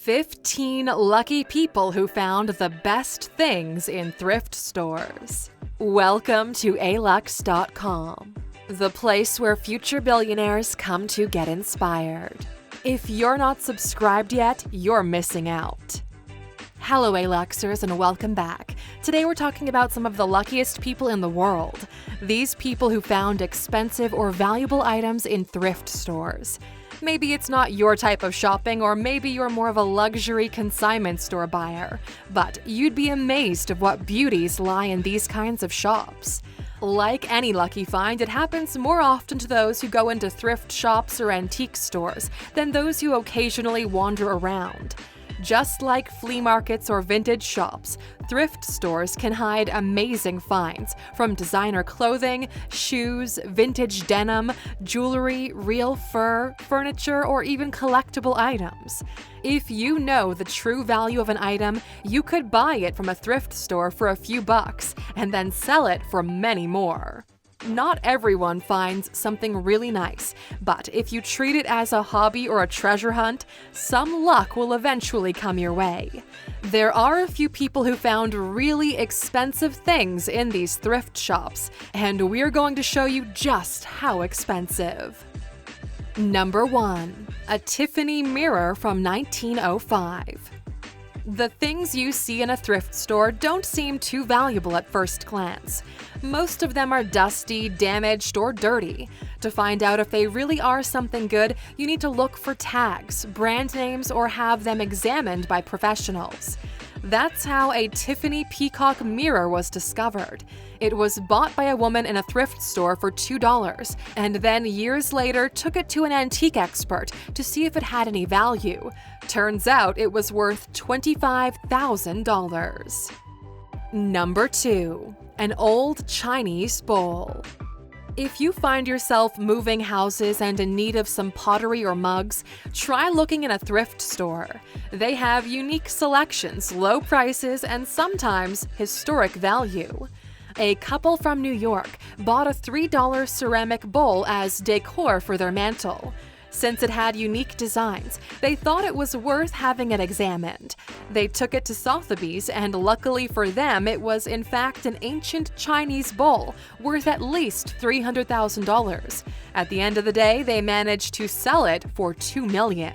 15 lucky people who found the best things in thrift stores. Welcome to Alux.com, the place where future billionaires come to get inspired. If you're not subscribed yet, you're missing out. Hello Aluxers and welcome back. Today we're talking about some of the luckiest people in the world. These people who found expensive or valuable items in thrift stores. Maybe it's not your type of shopping, or maybe you're more of a luxury consignment store buyer, but you'd be amazed of what beauties lie in these kinds of shops. Like any lucky find, it happens more often to those who go into thrift shops or antique stores than those who occasionally wander around. Just like flea markets or vintage shops, thrift stores can hide amazing finds from designer clothing, shoes, vintage denim, jewelry, real fur, furniture, or even collectible items. If you know the true value of an item, you could buy it from a thrift store for a few bucks and then sell it for many more. Not everyone finds something really nice, but if you treat it as a hobby or a treasure hunt, some luck will eventually come your way. There are a few people who found really expensive things in these thrift shops, and we're going to show you just how expensive. Number 1. A Tiffany mirror from 1905. The things you see in a thrift store don't seem too valuable at first glance. Most of them are dusty, damaged, or dirty. To find out if they really are something good, you need to look for tags, brand names, or have them examined by professionals. That's how a Tiffany peacock mirror was discovered. It was bought by a woman in a thrift store for $2, and then years later took it to an antique expert to see if it had any value. Turns out it was worth $25,000. Number 2. An old Chinese bowl. If you find yourself moving houses and in need of some pottery or mugs, try looking in a thrift store. They have unique selections, low prices, and sometimes historic value. A couple from New York bought a $3 ceramic bowl as decor for their mantel. Since it had unique designs, they thought it was worth having it examined. They took it to Sotheby's, and luckily for them, it was in fact an ancient Chinese bowl worth at least $300,000. At the end of the day, they managed to sell it for $2 million.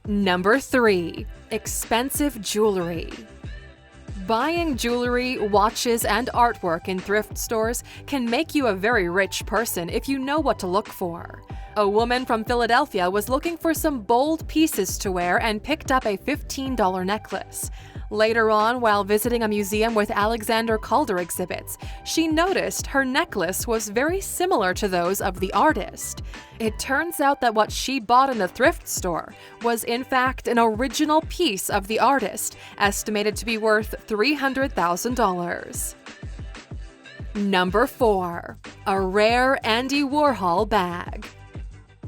Number 3. Expensive jewelry. Buying jewelry, watches, and artwork in thrift stores can make you a very rich person if you know what to look for. A woman from Philadelphia was looking for some bold pieces to wear and picked up a $15 necklace. Later on, while visiting a museum with Alexander Calder exhibits, she noticed her necklace was very similar to those of the artist. It turns out that what she bought in the thrift store was in fact an original piece of the artist, estimated to be worth $300,000. Number 4. A rare Andy Warhol bag.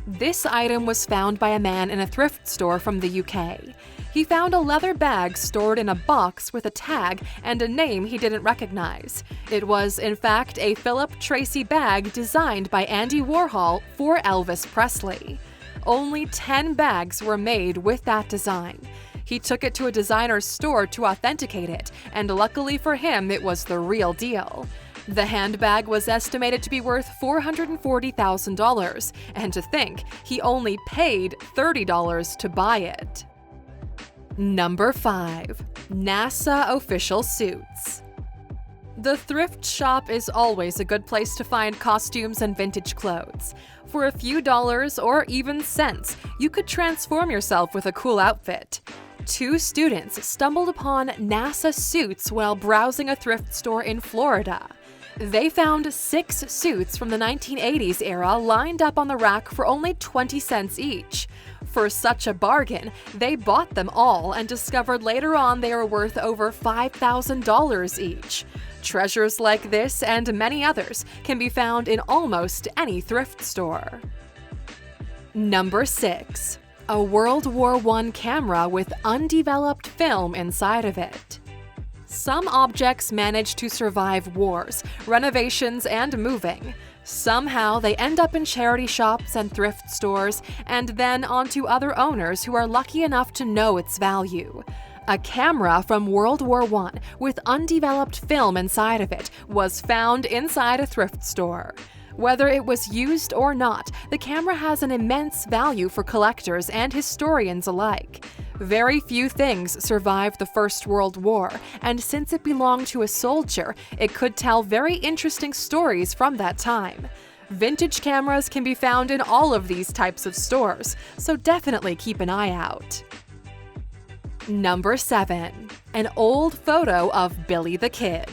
This item was found by a man in a thrift store from the UK. He found a leather bag stored in a box with a tag and a name he didn't recognize. It was, in fact, a Philip Tracy bag designed by Andy Warhol for Elvis Presley. Only 10 bags were made with that design. He took it to a designer's store to authenticate it, and luckily for him, it was the real deal. The handbag was estimated to be worth $440,000, and to think, he only paid $30 to buy it. Number 5. NASA official suits. The thrift shop is always a good place to find costumes and vintage clothes. For a few dollars or even cents, you could transform yourself with a cool outfit. 2 students stumbled upon NASA suits while browsing a thrift store in Florida. They found 6 suits from the 1980s era lined up on the rack for only 20 cents each. For such a bargain, they bought them all and discovered later on they were worth over $5,000 each. Treasures like this and many others can be found in almost any thrift store. Number 6. A World War I camera with undeveloped film inside of it. Some objects manage to survive wars, renovations, and moving. Somehow, they end up in charity shops and thrift stores, and then onto other owners who are lucky enough to know its value. A camera from World War I with undeveloped film inside of it was found inside a thrift store. Whether it was used or not, the camera has an immense value for collectors and historians alike. Very few things survived the First World War, and since it belonged to a soldier, it could tell very interesting stories from that time. Vintage cameras can be found in all of these types of stores, so definitely keep an eye out. Number 7. An old photo of Billy the Kid.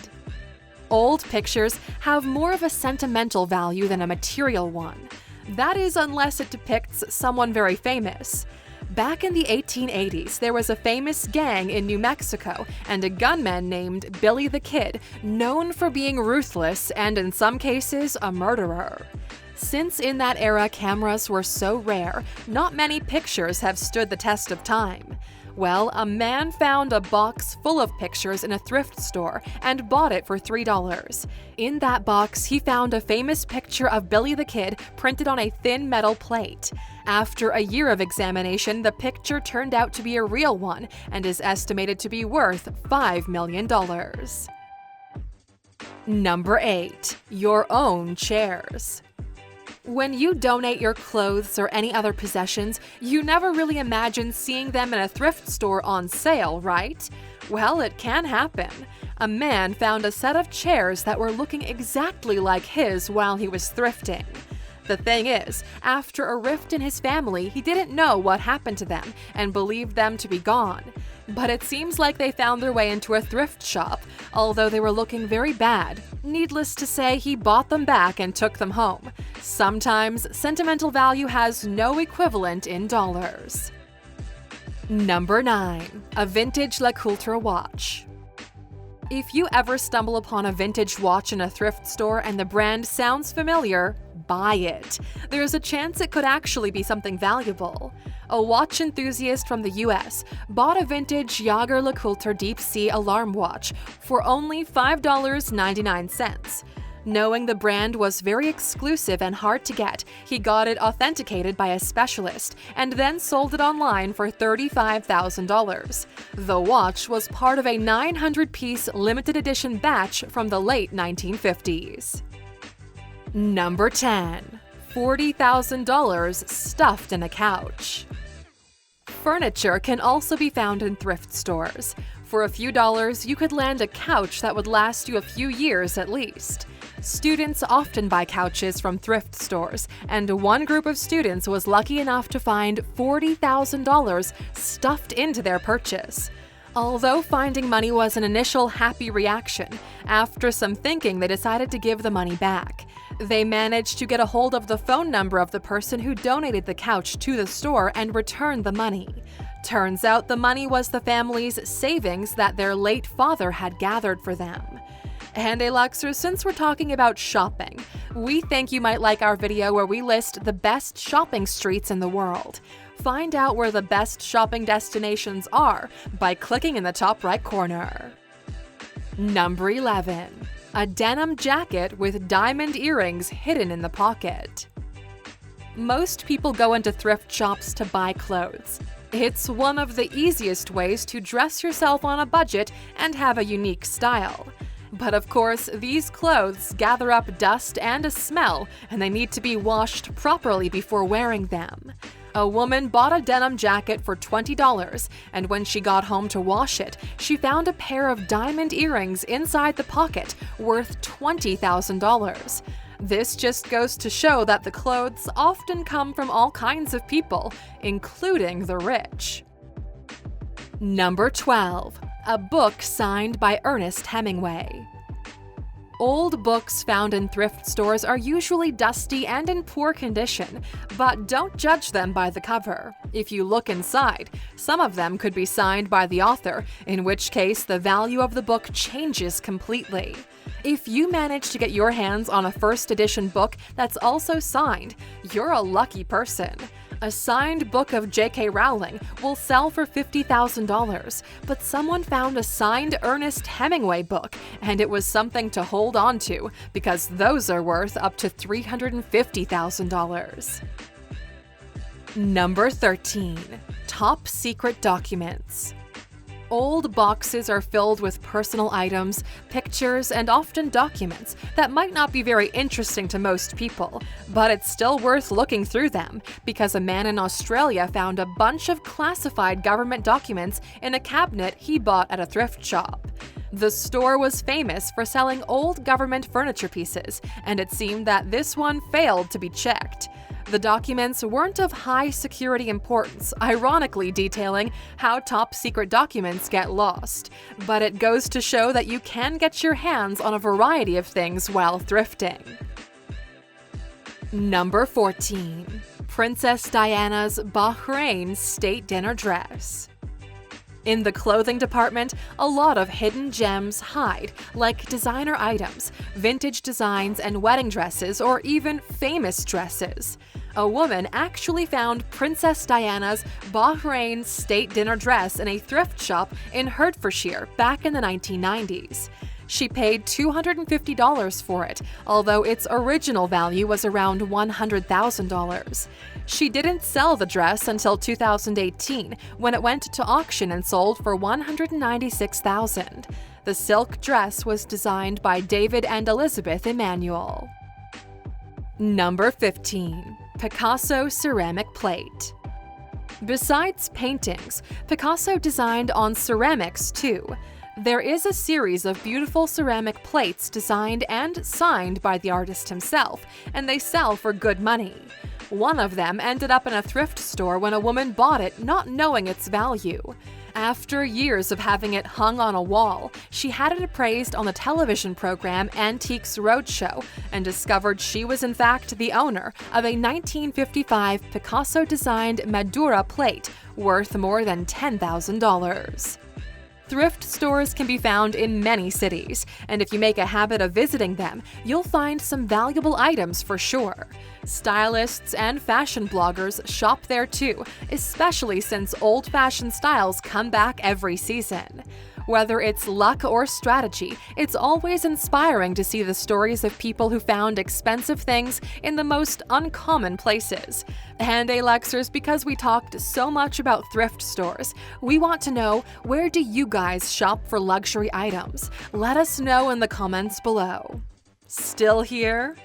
Old pictures have more of a sentimental value than a material one. That is, unless it depicts someone very famous. Back in the 1880s, there was a famous gang in New Mexico and a gunman named Billy the Kid, known for being ruthless and, in some cases, a murderer. Since in that era cameras were so rare, not many pictures have stood the test of time. Well, a man found a box full of pictures in a thrift store and bought it for $3. In that box, he found a famous picture of Billy the Kid printed on a thin metal plate. After a year of examination, the picture turned out to be a real one and is estimated to be worth $5 million. Number 8. Your own chairs. When you donate your clothes or any other possessions, you never really imagine seeing them in a thrift store on sale, right? Well, it can happen. A man found a set of chairs that were looking exactly like his while he was thrifting. The thing is, after a rift in his family, he didn't know what happened to them and believed them to be gone. But it seems like they found their way into a thrift shop, although they were looking very bad. Needless to say, he bought them back and took them home. Sometimes, sentimental value has no equivalent in dollars. Number 9. A vintage La Coultre watch. If you ever stumble upon a vintage watch in a thrift store and the brand sounds familiar, buy it. There's a chance it could actually be something valuable. A watch enthusiast from the US bought a vintage Jaeger La Coultre Deep Sea alarm watch for only $5.99. Knowing the brand was very exclusive and hard to get, he got it authenticated by a specialist and then sold it online for $35,000. The watch was part of a 900-piece limited edition batch from the late 1950s. Number 10. $40,000 stuffed in a couch. Furniture can also be found in thrift stores. For a few dollars, you could land a couch that would last you a few years at least. Students often buy couches from thrift stores, and one group of students was lucky enough to find $40,000 stuffed into their purchase. Although finding money was an initial happy reaction, after some thinking they decided to give the money back. They managed to get a hold of the phone number of the person who donated the couch to the store and return the money. Turns out the money was the family's savings that their late father had gathered for them. And Luxers, since we're talking about shopping, we think you might like our video where we list the best shopping streets in the world. Find out where the best shopping destinations are by clicking in the top right corner. Number 11. A denim jacket with diamond earrings hidden in the pocket. Most people go into thrift shops to buy clothes. It's one of the easiest ways to dress yourself on a budget and have a unique style. But of course, these clothes gather up dust and a smell, and they need to be washed properly before wearing them. A woman bought a denim jacket for $20, and when she got home to wash it, she found a pair of diamond earrings inside the pocket worth $20,000. This just goes to show that the clothes often come from all kinds of people, including the rich. Number 12. A book signed by Ernest Hemingway. Old books found in thrift stores are usually dusty and in poor condition, but don't judge them by the cover. If you look inside, some of them could be signed by the author, in which case the value of the book changes completely. If you manage to get your hands on a first edition book that's also signed, you're a lucky person. A signed book of J.K. Rowling will sell for $50,000, but someone found a signed Ernest Hemingway book, and it was something to hold on to because those are worth up to $350,000. Number 13. Top secret documents. Old boxes are filled with personal items, pictures, and often documents that might not be very interesting to most people, but it's still worth looking through them because a man in Australia found a bunch of classified government documents in a cabinet he bought at a thrift shop. The store was famous for selling old government furniture pieces, and it seemed that this one failed to be checked. The documents weren't of high security importance, ironically detailing how top-secret documents get lost. But it goes to show that you can get your hands on a variety of things while thrifting. Number 14. Princess Diana's Bahrain State Dinner Dress. In the clothing department, a lot of hidden gems hide, like designer items, vintage designs, and wedding dresses, or even famous dresses. A woman actually found Princess Diana's Bahrain State Dinner Dress in a thrift shop in Hertfordshire back in the 1990s. She paid $250 for it, although its original value was around $100,000. She didn't sell the dress until 2018, when it went to auction and sold for $196,000. The silk dress was designed by David and Elizabeth Emanuel. Number 15. Picasso ceramic plate. Besides paintings, Picasso designed on ceramics too. There is a series of beautiful ceramic plates designed and signed by the artist himself, and they sell for good money. One of them ended up in a thrift store when a woman bought it not knowing its value. After years of having it hung on a wall, she had it appraised on the television program Antiques Roadshow and discovered she was in fact the owner of a 1955 Picasso-designed Madura plate worth more than $10,000. Thrift stores can be found in many cities, and if you make a habit of visiting them, you'll find some valuable items for sure. Stylists and fashion bloggers shop there too, especially since old-fashioned styles come back every season. Whether it's luck or strategy, it's always inspiring to see the stories of people who found expensive things in the most uncommon places. And Aluxers, because we talked so much about thrift stores, we want to know, where do you guys shop for luxury items? Let us know in the comments below. Still here?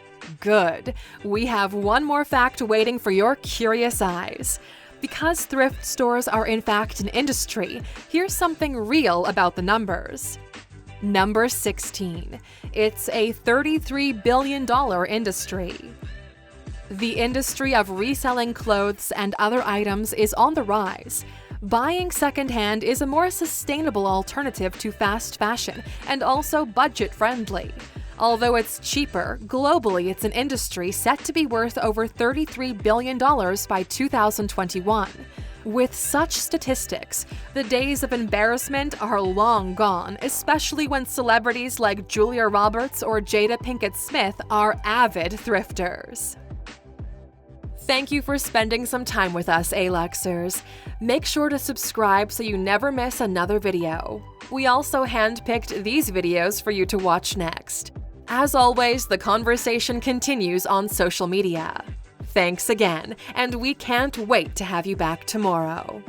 Good. We have one more fact waiting for your curious eyes. Because thrift stores are in fact an industry, here's something real about the numbers. Number 16. It's a $33 billion industry. The industry of reselling clothes and other items is on the rise. Buying secondhand is a more sustainable alternative to fast fashion and also budget-friendly. Although it's cheaper, globally it's an industry set to be worth over $33 billion by 2021. With such statistics, the days of embarrassment are long gone, especially when celebrities like Julia Roberts or Jada Pinkett Smith are avid thrifters. Thank you for spending some time with us, Aluxers. Make sure to subscribe so you never miss another video. We also handpicked these videos for you to watch next. As always, the conversation continues on social media. Thanks again, and we can't wait to have you back tomorrow.